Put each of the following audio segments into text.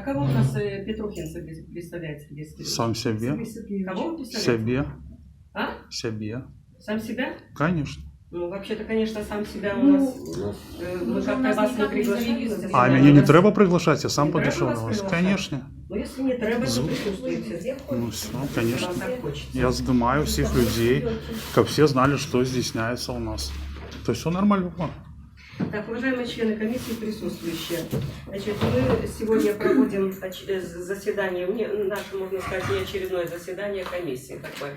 кого у нас Петрухинцев представляет Сергей Сергеевич? Сам себе. Кого он представляет? Себе. А? Себе. Сам себя? Конечно. Ну, вообще-то, конечно, сам себя у нас... Мы как-то вас не приглашали. А меня не треба приглашать, я сам Не треба подошел вас на вас. приглашати? Конечно. Ну, если не треба, то присутствуйте. Ну все, конечно. Вам так хочется. Я сдымаю всех людей, как все знали, что здійсняется у нас. То есть все нормально. Так, уважаемые члены комиссии, присутствующие, значит, мы сегодня проводим заседание, наше, можно сказать, не очередное заседание комиссии такое.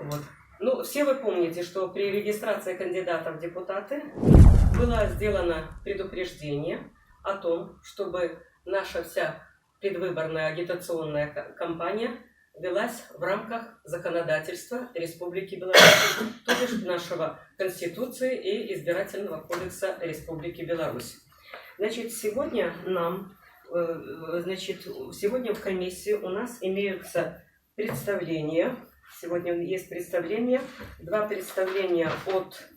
Вот. Ну, все вы помните, что при регистрации кандидатов в депутаты было сделано предупреждение о том, чтобы наша вся предвыборная агитационная кампания велась в рамках законодательства Республики Беларусь, то есть нашего Конституции и Избирательного кодекса Республики Беларусь. Значит, сегодня сегодня в комиссии у нас имеются представления. Сегодня есть представления, два представления от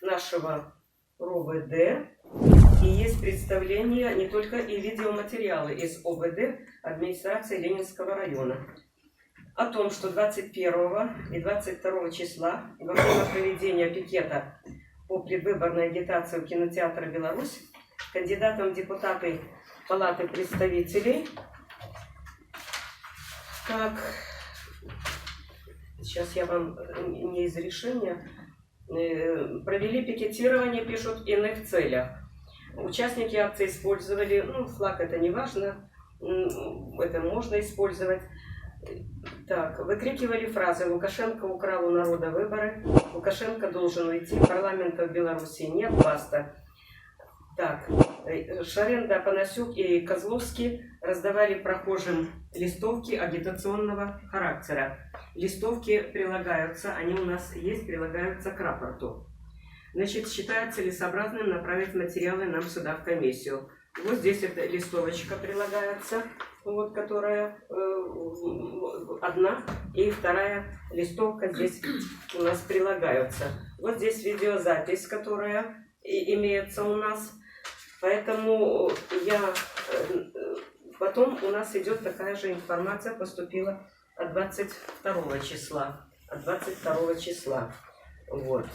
нашего РОВД, и есть представления не только и видеоматериалы из ОВД администрации Ленинского района о том, что 21 и 22 числа во время проведения пикета по предвыборной агитации в кинотеатре «Беларусь» кандидатом в депутаты Палаты представителей, как сейчас я вам не из решения, провели пикетирование, пишут, в иных целях. Участники акции использовали, флаг это не важно, это можно использовать. Так, выкрикивали фразы «Лукашенко украл у народа выборы», «Лукашенко должен уйти», «Парламента в Беларуси нет», «Баста». Так, Шаренда, Панасюк и Козловский раздавали прохожим листовки агитационного характера. Листовки прилагаются, они у нас есть, прилагаются к рапорту. Значит, считаю целесообразным направить материалы нам сюда в комиссию. Вот здесь эта листовочка прилагается, вот, которая одна, и вторая листовка здесь у нас прилагаются. Вот здесь видеозапись, которая имеется у нас. Поэтому потом у нас идет такая же информация, поступила от 22 числа. От 22 числа. Вот.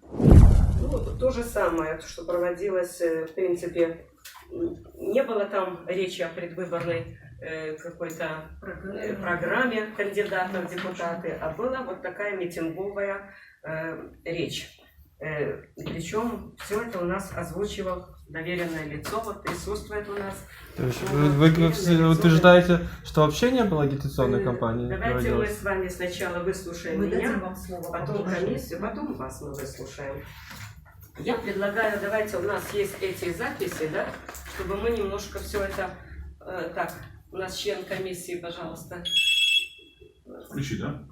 Ну, то же самое, что проводилось, в принципе, не было там речи о предвыборной какой-то программе кандидатов в депутаты, а была вот такая митинговая речь. Причем все это у нас озвучивал доверенное лицо, вот присутствует у нас. То есть вы утверждаете, что вообще не было агитационной кампании? Давайте мы с вами сначала выслушаем меня, вам слово, потом комиссию, потом вас мы выслушаем. Я предлагаю, давайте, у нас есть эти записи, да, чтобы мы немножко все это... так, у нас член комиссии, пожалуйста. Включи, да?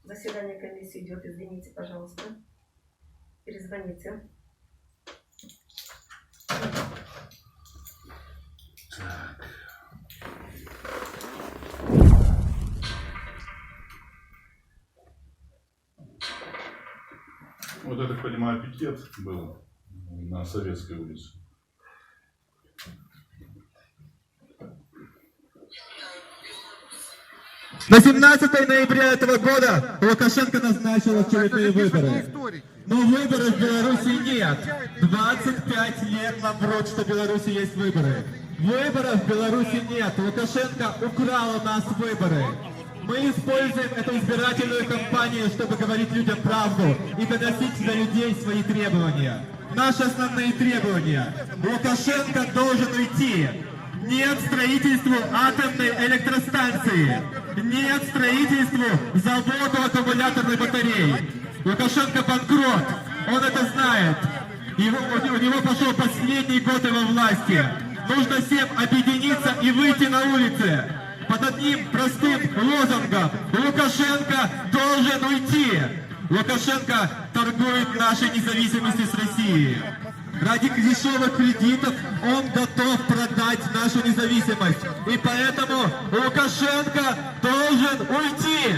Заседание комиссии идет, извините, пожалуйста. Перезвоните. Так. Вот я так понимаю, пикет был на Советской улице. На 17 ноября этого года Лукашенко назначил очередные выборы. Но выборов в Беларуси нет. 25 лет нам врут, что в Беларуси есть выборы. Выборов в Беларуси нет. Лукашенко украл у нас выборы. Мы используем эту избирательную кампанию, чтобы говорить людям правду и доносить до людей свои требования. Наши основные требования. Лукашенко должен уйти. Нет строительству атомной электростанции. Нет строительству завода аккумуляторной батареи. Лукашенко банкрот. Он это знает. У него пошел последний год его власти. Нужно всем объединиться и выйти на улицы. Под одним простым лозунгом. Лукашенко должен уйти. Лукашенко торгует нашей независимостью с Россией. Ради дешевых кредитов он готов продать нашу независимость. И поэтому Лукашенко должен уйти.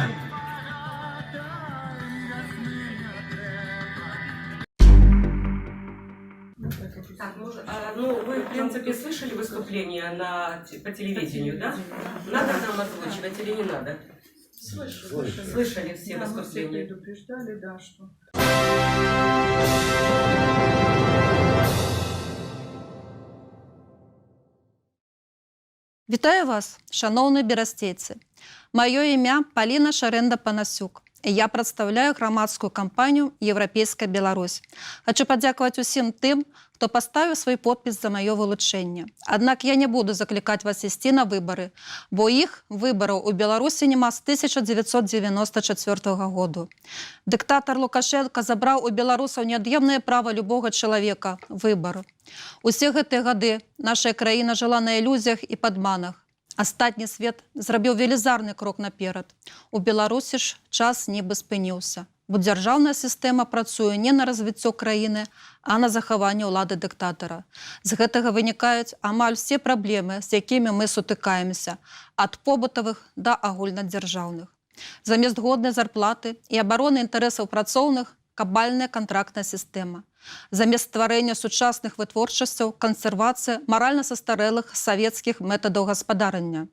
Так, ну, вы, в принципе, слышали выступление по телевидению, да? Надо нам озвучивать или не надо? Слышали все выступления. Предупреждали, да, что... Вітаю вас, шановні берастейці. Моє ім'я Поліна Шаренда-Панасюк. Я представляю громадскую кампанию «Европейская Беларусь». Хочу подякувати усім тим, хто поставив свій подпис за моє вилучення. Однак я не буду закликати вас істи на вибори, бо їх виборів у Білорусі нема з 1994 року. Диктатор Лукашенко забрав у білорусів неод'ємне право любого чоловіка – вибору. Усі ці роки наша країна жила на ілюзіях і підманах. Астатні світ зробив велізарний крок наперед. У Білорусі ж час ніби спинився. Бо державна система працює не на розвиття країни, а на заховання влади диктатора. З гэтага виникають амаль всі проблеми, з якими ми сутикаємося, від побутових до агульнодержавних. Замість годної зарплати і оборони інтересів працовних – кабальна контрактна система. Замість створення сучасних витворчостей – консервація морально состарелих совєтських методів господарення.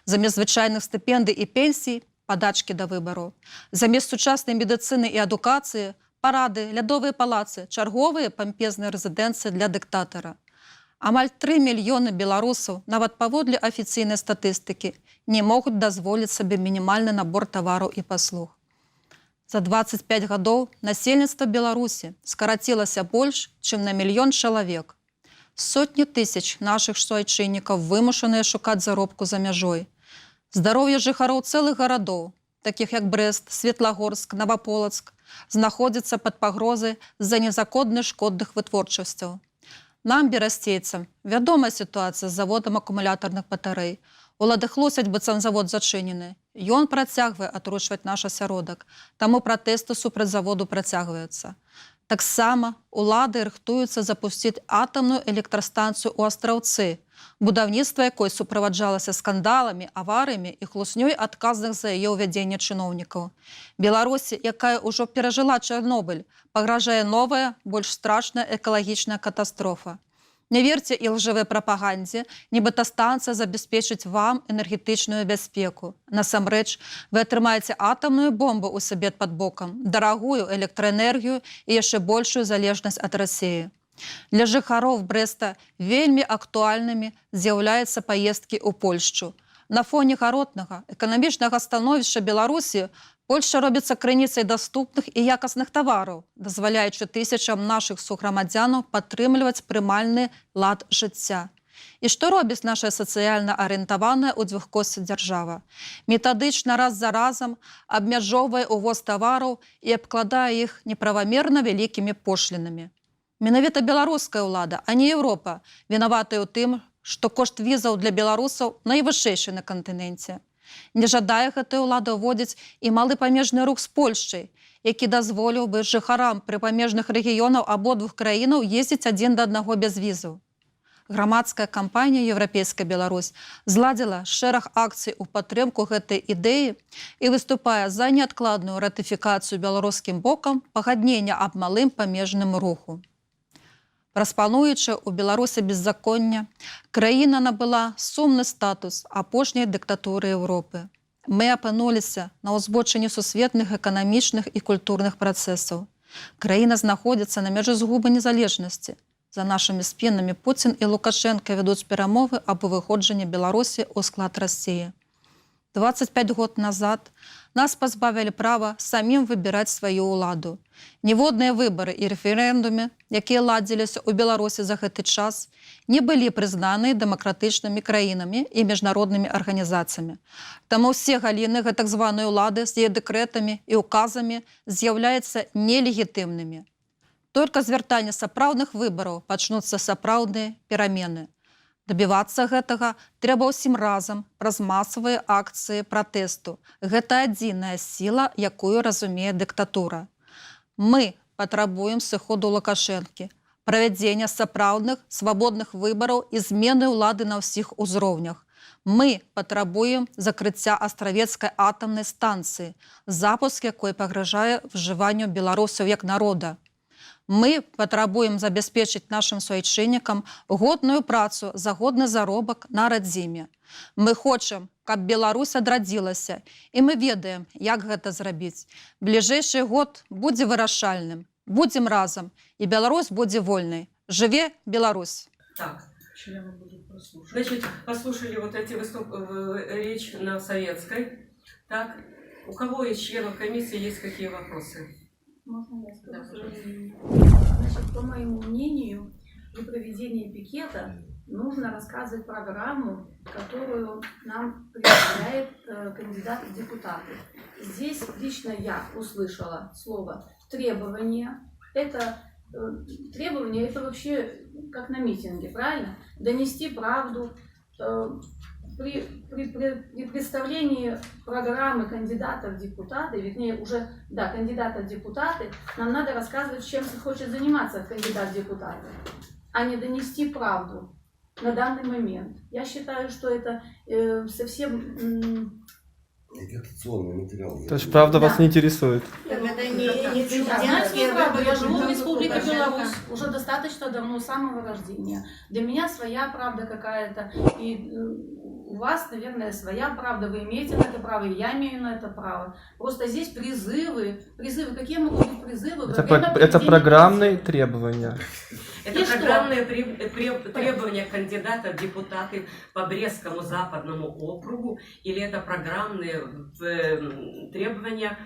Замість звичайних стипендій і пенсій – подачки до вибору. Замість сучасної медицини і едукації – паради, лядові палаці, чергові помпезні резиденції для диктатора. Амаль 3 мільйони білорусів, навіть поводле офіційної статистики, не можуть дозволити собі мінімальний набор товарів і послуг. За 25 років населення Білорусі скоротилося більше, ніж на 1 мільйон чоловік. Сотні тисяч наших суайчинників вимушені шукати заробку за межою. Здоров'я жихарів цілих городів, таких як Брест, Світлогорськ, Новополоцк, знаходиться під погрозою з-за незаконних шкодних витворчостей. Нам, берастейцям, відома ситуація з заводом акумуляторних батарей. У Ладихлосять быццам завод зачинены. Ён працягвае атручваць наш асяродак, таму пратэсты супраць заводу працягваюцца. Таксама улады рыхтуюцца запусціць атамную электрастанцыю ў Астраўцы, будаўніцтва якой суправаджалася скандаламі, аварыямі і хлуснёй адказных за яе ўвядзенне чыноўнікаў. Беларусі, якая ўжо перажыла Чарнобыль, пагражае новая, больш страшная экалагічная катастрофа. Не верьте і лживой прапагандзе, нібыта станцыя забяспечыць вам энергетычную бяспеку. Насамрэч, вы атрымаеце атамную бомбу ў сабе пад бокам, дарагую электраэнергію і яшчэ большую залежнасць ад Расіі. Для жыхароў Брэста вельмі актуальнымі з'яўляюцца паездкі ў Польшчу. На фоне гаротнага эканамічнага становішча Беларусі Польшча робіцца крыніцай даступных і якасных тавараў, дазваляючы тысячам нашых суграмадзянаў падтрымліваць прымальны лад жыцця. І што робіць наша сацыяльна арыентаваная ў дзвюхкосці дзяржава? Метадычна раз за разам абмяжоўвае ўвоз тавараў і абкладае іх неправамерна вялікімі пошлінамі. Менавіта беларуская ўлада, а не Еўропа, вінаватая ў тым, што кошт візаў для беларусаў найвышэйшы на кантыненце. Не жадае гэтая ўлада ўводзіць і малы памежны рух з Польшчай, які дазволіў бы жыхарам пры памежных рэгіёнаў абодвух краінаў ездзіць адзін да аднаго без візаў. Грамадская кампанія «Европейская Беларусь» зладзіла шэраг акцый у падтрымку гэтай ідэі і выступае за неадкладную ратыфікацыю беларускім бокам пагаднення аб малым памежным руху. Распануючы ў Беларусі беззаконня, краіна набыла сумны статус апошняй дыктатуры Еўропы. Мы апынуліся на ўзбочыне сусветных эканамічных і культурных працэсаў. Краіна знаходзіцца на мяжы згубы незалежнасці. За нашымі спінамі Пуцін і Лукашенко вядуць перамовы аб выходжанні Беларусі ў склад Расіі. 25 год назад нас пазбавілі права самім выбіраць сваю ўладу. Ніводныя выбары і рэферэндумы, якія ладзіліся ў Беларусі за гэты час, не былі прызнаны дэмакратычнымі краінамі і міжнароднымі арганізацыямі. Таму ўсе галіны гэтак званай улады з яе дэкрэтамі і указамі з'яўляюцца нелегітымнымі. Толькі з вяртання сапраўдных выбараў пачнуцца сапраўдныя перамены. Дабівацца гэтага трэба ўсім разам праз масавыя акцыі пратэсту. Гэта адзіная сіла, якую разумее дыктатура. Мы патрабуем сыходу Лукашэнкі, правядзення сапраўдных, свабодных выбараў і змены ўлады на ўсіх узроўнях. Мы патрабуем закрыцця Астравецкай атамнай станцыі, запуск якой пагражае вжыванню беларусаў як народа. Мы патрабуем забяспечыць нашим суайчыннікам годную працу за годны заробак на радзіме. Мы хочам, каб Беларусь адрадзілася, і мы ведаем, як гэта зрабіць. Бліжэйшы год будзе вырашальным. Будзем разам, і Беларусь будзе вольнай. Жыве Беларусь! Так. Значит, послушали вот эти речь на советской. Так, у кого из членов комиссии есть какие вопросы? Можно я скажу? Да, Значит, по моему мнению, при проведении пикета нужно рассказывать программу, которую нам представляет кандидат в депутаты. Здесь лично я услышала слово «требование». Это требование, это вообще как на митинге, правильно? Донести правду. При представлении программы кандидата в депутаты, вернее уже, да, кандидата в депутаты, нам надо рассказывать, чем хочет заниматься кандидат в депутаты, а не донести правду на данный момент. Я считаю, что это совсем... Агитационный материал. То есть правда вас не интересует? Знаете, правда, я живу в Республике Беларусь уже достаточно давно, с самого рождения. Для меня своя правда какая-то, и у вас, наверное, своя правда. Вы имеете на это право, и я имею на это право. Просто здесь призывы. Какие могут быть призывы? Это программные требования. Это программные требования кандидата в депутаты по Брестскому западному округу, или это программные требования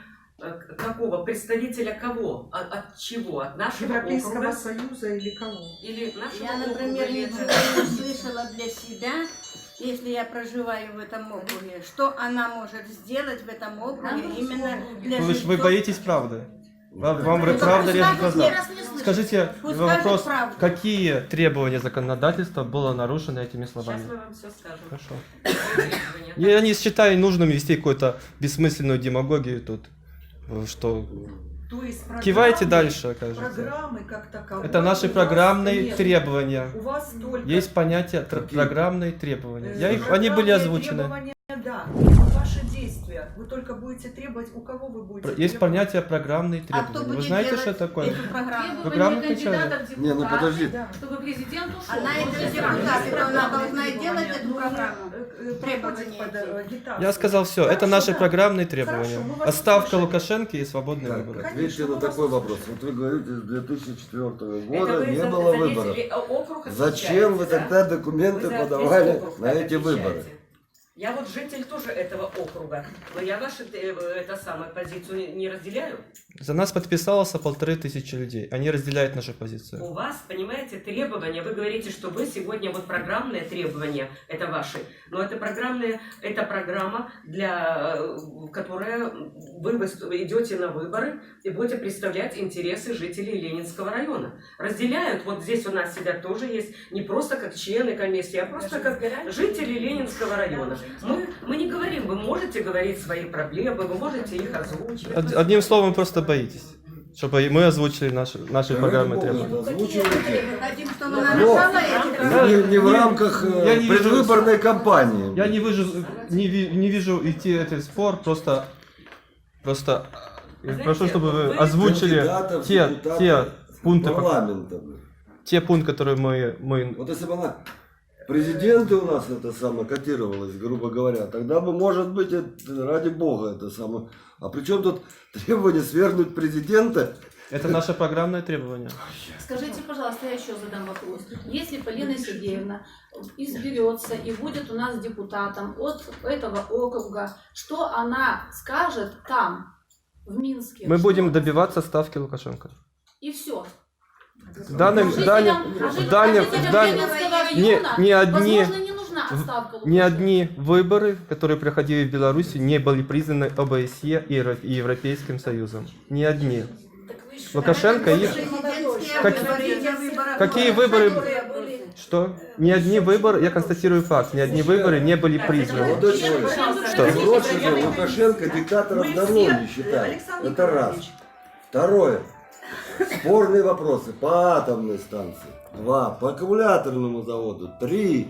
какого? Представителя кого? От чего? От нашего Европейского округа? Союза или кого? Или нашего Я, округа, например, или ничего это- не услышала для себя, если я проживаю в этом округе. Что она может сделать в этом округе именно для Вы жильцов? боитесь правды. Вам Ну, правда так режет пусть глаза. ни раз не слышит. Скажите Пусть вопрос, скажет правду. какие требования законодательства было нарушено этими словами? Сейчас мы вам все скажем. Хорошо. Требования. Я не считаю нужным вести какую-то бессмысленную демагогию тут. Что То есть кивайте дальше, кажется. Программы как таковой. Это наши у вас программные нет. требования. У вас только Есть понятие программные требования. Они были программные озвучены. требования, да. Но ваши действия, вы только будете требовать, у кого вы будете Есть требовать? понятие программные А кто требования. Вы будет знаете, делать что такое? эту программу? Программу Требования качали. кандидата в Не, ну депутаты, подожди. Да. чтобы президент ушел. Она Вот это эти депутаты, программы. она должна делать эту программу. Подходит Требования под эти. агитацию. Я сказал все. Это Хорошо, наши да. программные требования. Хорошо, мы вас Отставка услышали. Лукашенко и свободные Так, выборы. ответьте на такой вопрос. Вот вы говорите, с 2004 Это года вы не за- было заметили, выборов. округ Зачем вы отвечаете, тогда да? документы Вы за весь подавали округ на так эти выборы? отвечаете. Я вот житель тоже этого округа, но я вашу позицию не разделяю. За нас подписалось 1500 людей. Они разделяют нашу позицию. У вас, понимаете, требования, вы говорите, что вы сегодня вот программные требования, это ваши, но это программа, которая вы идете на выборы и будете представлять интересы жителей Ленинского района. Разделяют, вот здесь у нас сидят тоже есть, не просто как члены комиссии, а просто как жители Ленинского района. Мы не говорим, вы можете говорить свои проблемы, вы можете их озвучивать. Одним словом, просто боитесь, чтобы мы озвучили наши программы требования. Озвучивайте. Мы хотим, чтобы она Но решала эти проблемы. не в рамках Я не вижу- предвыборной кампании. Я не вижу идти этот спор, просто Знаете, прошу, чтобы вы вы озвучили Кандидатов в те депутаты пункты, парламента. те пункты, которые мы... Вот если бы она президенты у нас это самое котировалось, грубо говоря, тогда бы, может быть, это, ради бога, это самое. А при чем тут требование свергнуть президента? Это наше программное требование. Скажите, пожалуйста, я еще задам вопрос. Если Полина Сергеевна изберется и будет у нас депутатом от этого округа, что она скажет там, в Минске? Мы Что? будем добиваться ставки Лукашенко. И все. В дальнем... Жителям Ленинского района, не одни... возможно, не нужна отставка Ни Лукашенко. одни выборы, которые проходили в Беларуси, не были признаны ОБСЕ и Европейским Союзом. Ни одни. Лукашенко их... Какие выборы? Что? Ни одни выборы, я констатирую факт, ни одни выборы не были признаны. Молодой человек, Что? в Ротшильде Лукашенко диктатором давно не считает. Это раз. Второе. Спорные вопросы по атомной станции. 2. По аккумуляторному заводу. 3.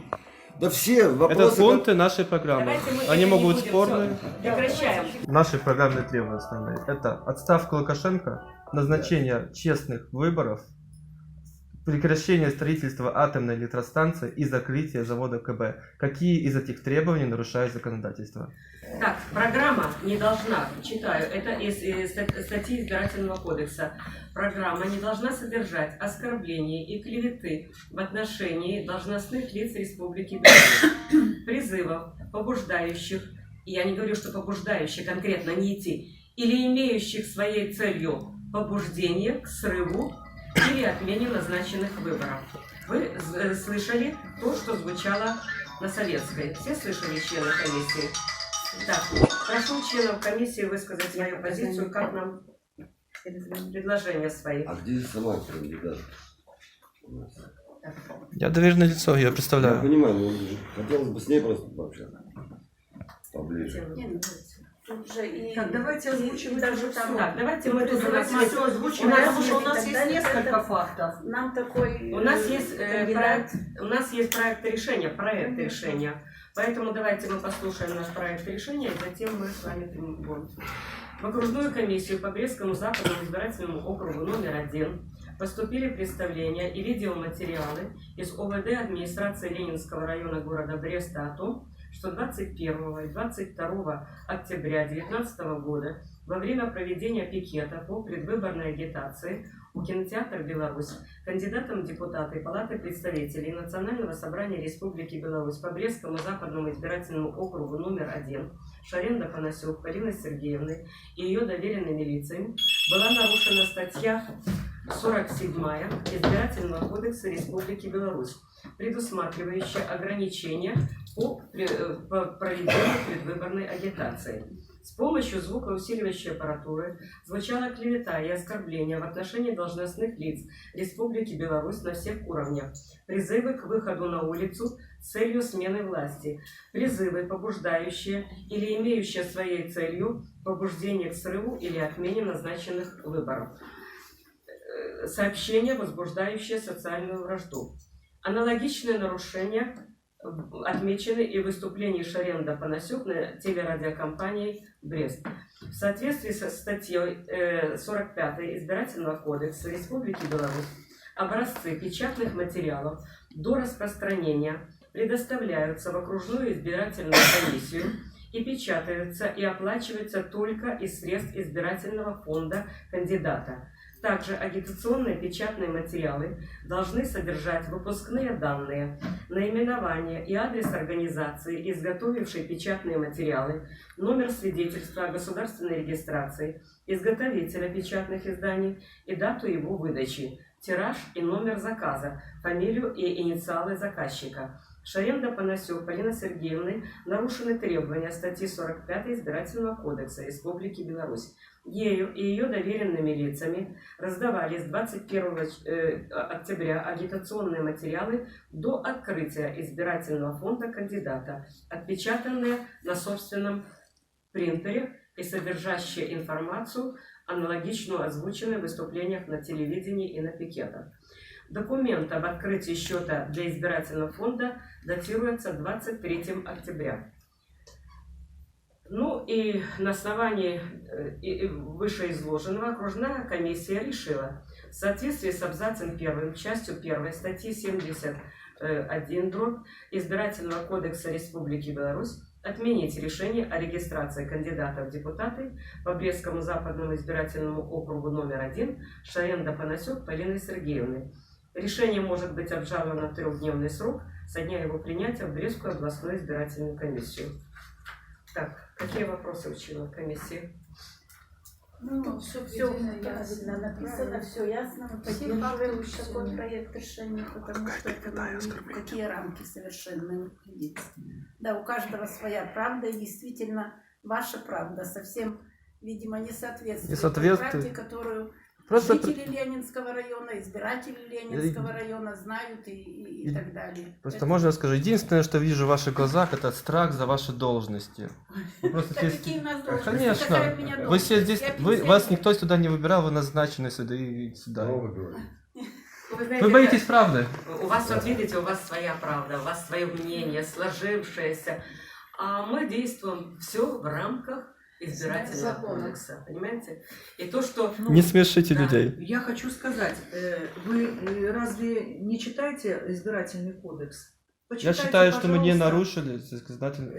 Да все Это вопросы... пункты нашей программы. Давайте мы Они это могут не быть будем, спорные. всё, прекращаем. Наши программные требования основные. Это отставка Лукашенко, назначение честных выборов, прекращение строительства атомной электростанции и закрытие завода КБ. Какие из этих требований нарушает законодательство? Так, программа не должна, читаю, это из статьи Избирательного кодекса, программа не должна содержать оскорблений и клеветы в отношении должностных лиц Республики Беларусь, призывов, побуждающих, я не говорю, что побуждающих конкретно не идти, или имеющих своей целью побуждение к срыву или отмене назначенных выборов. Вы слышали то, что звучало на советской. Все слышали, члены комиссии? Так, прошу членов комиссии высказать свою позицию, как нам предложения свои. А где сама кандидат? Я доверенное лицо, я Я представляю. понимаю, но хотелось бы с ней просто пообщаться. Поближе. Тут же и... Так, давайте озвучивать даже уже там... всё. Так, давайте мы тут Давайте все озвучим, потому что у нас есть несколько фактов. Нам такой... У нас есть кандидат. проект решения, поэтому давайте мы послушаем наш проект решения, и затем мы с вами будем. В окружную комиссию по Брестскому западному избирательному округу номер 1 поступили представления и видеоматериалы из ОВД администрации Ленинского района города Бреста о том, что 21 и 22 октября 2019 года во время проведения пикета по предвыборной агитации у кинотеатра «Беларусь» кандидатом в депутаты Палаты представителей Национального собрания Республики Беларусь по Брестскому западному избирательному округу номер 1 Шаренда Панасюк Полиной Сергеевной и ее доверенными лицами была нарушена статья 47 Избирательного кодекса Республики Беларусь, предусматривающая ограничения по проведению предвыборной агитации. С помощью звукоусиливающей аппаратуры звучала клевета и оскорбления в отношении должностных лиц Республики Беларусь на всех уровнях, призывы к выходу на улицу с целью смены власти, призывы, побуждающие или имеющие своей целью побуждение к срыву или отмене назначенных выборов, сообщения, возбуждающие социальную вражду. Аналогичные нарушения отмечены и в выступлении Шаренда Панасюк на телерадиокомпании «Брест». В соответствии со статьей 45 Избирательного кодекса Республики Беларусь образцы печатных материалов до распространения предоставляются в окружную избирательную комиссию и печатаются и оплачиваются только из средств избирательного фонда кандидата. Также агитационные печатные материалы должны содержать выпускные данные, наименование и адрес организации, изготовившей печатные материалы, номер свидетельства о государственной регистрации, изготовителя печатных изданий и дату его выдачи, тираж и номер заказа, фамилию и инициалы заказчика. Шаренда Панасюк Полины Сергеевны нарушены требования статьи 45 Избирательного кодекса Республики Беларусь. Ею и ее доверенными лицами раздавались 21 октября агитационные материалы до открытия избирательного фонда кандидата, отпечатанные на собственном принтере и содержащие информацию, аналогичную озвученной в выступлениях на телевидении и на пикетах. Документ об открытии счета для избирательного фонда датируется 23 октября. Ну и на основании вышеизложенного окружная комиссия решила в соответствии с абзацем 1, частью 1 статьи 71 Избирательного кодекса Республики Беларусь отменить решение о регистрации кандидата в депутаты по Брестскому западному избирательному округу номер 1 Шаренда Панасюк Полины Сергеевны. Решение может быть обжаловано в 3-дневный срок со дня его принятия в Брестскую областную избирательную комиссию. Так, какие вопросы у членов комиссии? Ну, все ясно, написано, все ясно. Мы поддерживаем такой проект решения, потому что это нам ни в какие рамки совершенно не впилится. Да, у каждого своя правда, и действительно ваша правда совсем, видимо, не соответствует той правде, которую жители Ленинского района, избиратели Ленинского района знают и так далее. Просто можно скажу, единственное, что вижу в ваших глазах, это страх за ваши должности. Какие у нас должности? Конечно. Какая у меня Вы должность? все здесь, Я вас никто сюда не выбирал, вы назначены сюда и сюда. Вы знаете, Вы боитесь правды? У вас, вот видите, у вас своя правда, у вас свое мнение, сложившееся. А мы действуем все в рамках избирательного кодекса, понимаете? И то, что... Не смешите Да. людей. Я хочу сказать, вы разве не читаете избирательный кодекс? Я Почитайте, считаю, что мы не пожалуйста. нарушили законодательно.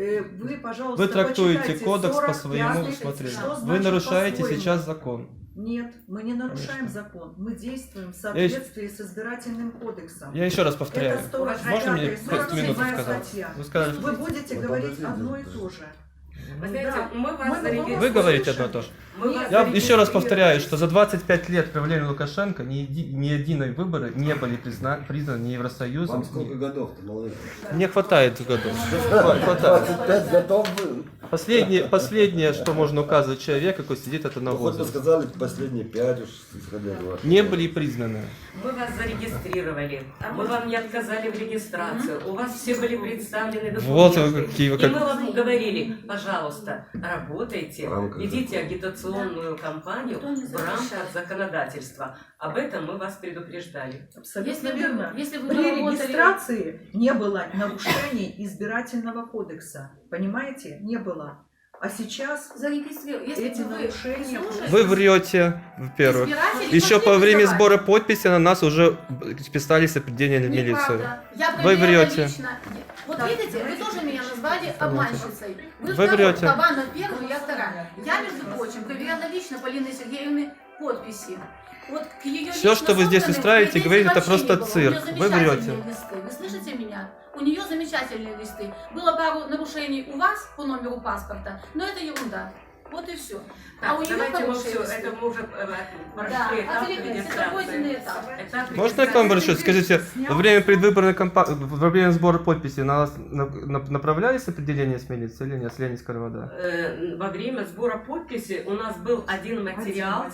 Вы, пожалуйста, Вы трактуете почитайте кодекс по 45-й, своему усмотрению. что Вы значит нарушаете по-своему. сейчас закон. Нет, мы не нарушаем Конечно. закон. Мы действуем в соответствии с избирательным кодексом. Я еще раз повторяю. Это 145-я, Можно мне 5 минут 47-я сказать? статья. Вы сказали, Вы будете Вот говорить подождите. одно и то же. Вы знаете, Да. мы вас Мы зарегистрировали. Вы говорите одно и то же. Мы вас Я еще раз зарегистрировали. повторяю, что за 25 лет правления Лукашенко ни единой выборы не были признаны ни Евросоюзом. Вам сколько годов-то, малыш? Не хватает годов. Хватает. 25 годов был. Последнее, что можно указывать человеку, какой сидит, это на Ну, хоть бы возраст. сказали последние 5 уж, исходя из вашего. Не были признаны. Мы вас зарегистрировали, мы вам не отказали в регистрации, у вас все были представлены документы. Вот вы какие, вы И как- мы вам говорили, пожалуйста, работайте, В рамках ведите агитационную кампанию Никто не в рамках запрещает. законодательства. Об этом мы вас предупреждали. Абсолютно Если вы- верно. если вы При работали- регистрации не было нарушений избирательного кодекса. Понимаете? Не было. А сейчас Зарегистрировали. Если эти бы вы нарушения... слушали- Вы врете, во-первых. Избиратели Еще пошли по время голосовать. сбора подписи на нас уже писались определения в милицию. Неправда. Я Вы проверяла врете. лично. Вот видите, вы тоже меня назвали обманщицей. Вы второй, врете. Кабанов первый, я вторая. Я, между прочим, проверяла лично Полины Сергеевны подписи. Вот к ее Всё, лично что вы здесь собранным устраиваете, претензий говорите, это вообще просто не было. цирк. У неё Вы замечательные врете. листы. Вы слышите меня? У нее замечательные листы. Было пару нарушений у вас по номеру паспорта, но это ерунда. Вот и все. Так, А у нее давайте мы хорошие все, листы. это мы уже Да, прошли этап это пройденный этап. Этап Можно я к вам обращусь? Скажите, во время предвыборной кампании, во время сбора подписей на вас направлялись определения с милиции или нет, с Ленинского РВД? Во время сбора подписи у нас был один материал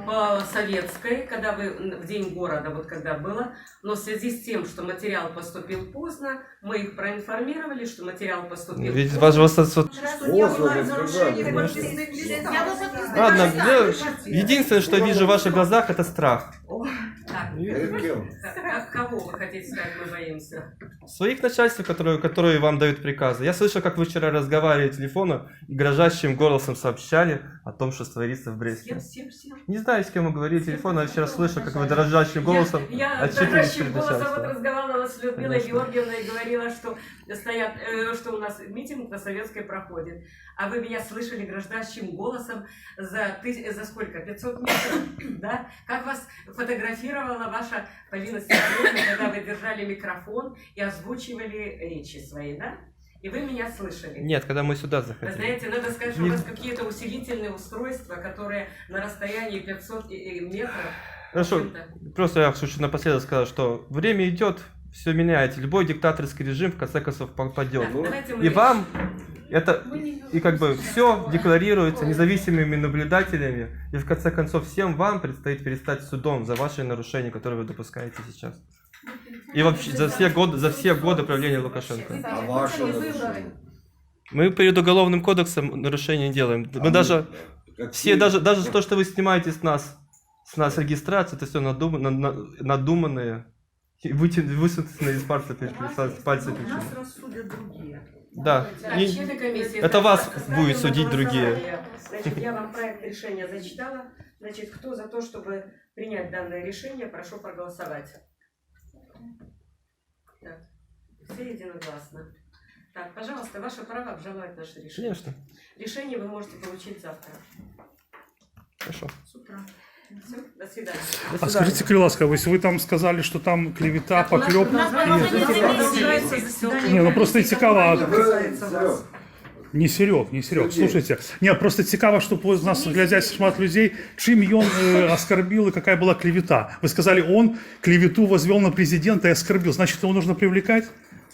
по советской, когда вы в день города, вот когда было, но в связи с тем, что материал поступил поздно, мы их проинформировали, что материал поступил Ведь поздно. вас Что не было Поздно нарушений сказали, подписных листов. Я бы подписала. Ладно, Представьте. единственное, что вижу в ваших глазах, это страх. Так, Перед кем? кого вы хотите сказать, мы боимся? Своих начальств, которые вам дают приказы. Я слышал, как вы вчера разговаривали по телефону и дрожащим голосом сообщали о том, что творится в Бресте. Всем. Не знаю, с кем вы говорили по телефону, я вчера слышал, как вы дрожащим голосом Я отчитывались дрожащим перед голосом вот начальством. разговаривала с Людмилой Конечно. Георгиевной и говорила, что что у нас митинг на Советской проходит. А вы меня слышали дрожащим голосом за сколько? 500 метров? Да? Как вас фотографировала ваша Полина Сергеевна, когда вы держали микрофон и озвучивали речи свои, да? И вы меня слышали. Нет, когда мы сюда Вы заходили. знаете, надо сказать, что у Не- вас какие-то усилительные устройства, которые на расстоянии 500 метров. Хорошо, в общем-то, просто я хочу напоследок сказать, что время идет, все меняется. Любой диктаторский режим в конце концов попадет. так, давайте мы И вам это и как бы все декларируется независимыми наблюдателями, и в конце концов всем вам предстоит перестать судом за ваши нарушения, которые вы допускаете сейчас. И вообще за все годы правления Лукашенко. А ваши нарушения? Мы перед уголовным кодексом нарушения не делаем. Мы даже все, даже то, что вы снимаете с нас регистрацию, это все надуманные, высунутые из пальца причины. Нас рассудят другие. Да. Да, И- члены комиссии, это вас ставим будет на судить другие. голосование. Значит, я вам проект решения зачитала. Значит, кто за то, чтобы принять данное решение, прошу проголосовать. Так, все единогласно. Так, пожалуйста, ваше право обжаловать наше решение. Конечно. Решение вы можете получить завтра. Хорошо. С утра. Все, до свидания. А скажите, Крыласка, если вы там сказали, что там клевета, Так, у нас поклеп... Продолжается заседание Не, ну просто комиссии, цікаво, которое не касается вас. Не Серег. Слушайте. Не, просто цікаво, щоб у нас глядять шмат людей, чим ён оскорбил и какая была клевета. Вы сказали, он клевету возвел на президента и оскорбил. Значит, его нужно привлекать?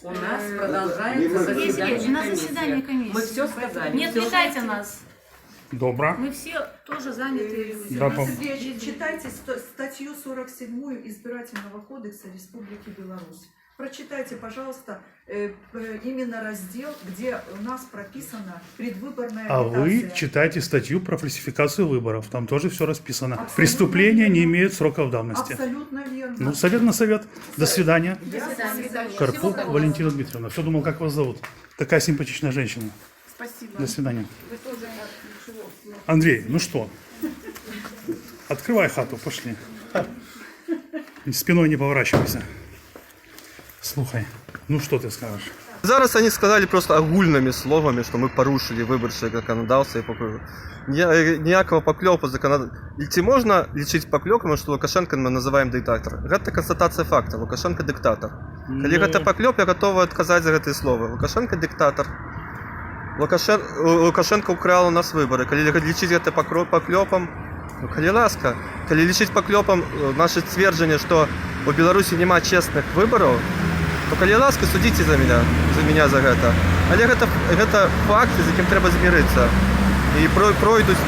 У нас продолжается заседание У нас заседание комиссии. Мы все сказали. Не всё. отвлекайте нас. Добро. Мы все тоже занятые люди. Да, Сергей Сергеевич, читайте статью 47 Избирательного кодекса Республики Беларусь. Прочитайте, пожалуйста, именно раздел, где у нас прописана предвыборная А агитация. вы читайте статью про фальсификацию выборов. Там тоже все расписано. Абсолютно Преступления верно. не имеют сроков давности. Абсолютно верно. Ну, совет на совет. До свидания. До свидания. Всего Карпук хорошего. Валентина Дмитриевна. Все думал, как вас зовут. Такая симпатичная женщина. Спасибо. До свидания. Вы тоже ничего. Андрей, ну что? Открывай хату, пошли. Спиной не поворачивайся. Слухай, ну что ты скажешь? Зараз они сказали просто огульными словами, что мы порушили выборчее законодавство. Ніякого поклёпу законодавства. Ці можна лічити поклёпом, що Лукашенко мы называем диктатором? Гэта констатация факта. Лукашенко диктатор. Калі гэта поклёп, я готовы отказать за гэтые слова. Лукашенко диктатор. Лукашенко украл у нас выборы. Калі лічыць гэта поклёпом, ну, калі ласка. Калі лічыць поклёпом наше тверджение, что у Беларусі няма честных выборов, то калі ласка, судзіце за меня за гэта. Але гэта факт, з якім трэба змірыцца. І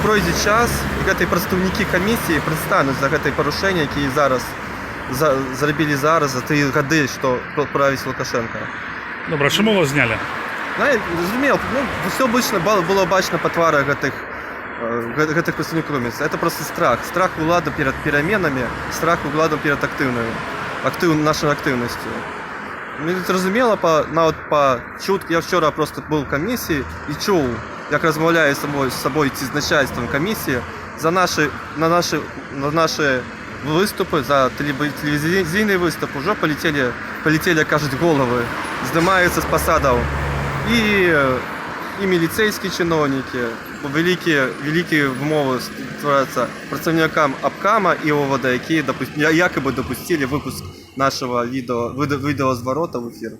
пройдзе час, і гэтыя прадстаўнікі камісіі прадстануць за гэтыя парушэнні, якія зараз зрабілі зараз за тыя гады, што правіць Лукашенко. Добра, чаму вас зняли? Зразумеў, все обычно было бачна па тварах гэтых прадстаўнікоў камісіі. Это просто страх улады перад пераменамі, страх улады перад нашай актыўнасцю. Мне зразумела, нават па чуткі, я вчора просто быў у камісіі і чуў, як размаўляе з сабой ці з начальствам камісіі на наши выступы, за телевизійный выступ уже полетели, кажуть, головы, здымаюцца з пасадаў і міліцейскія чыноўнікі, великие вмовы ствараюцца працаўнікам абкама і ОВД, якія якобы допустили выпуск нашего відеозворота в эфир.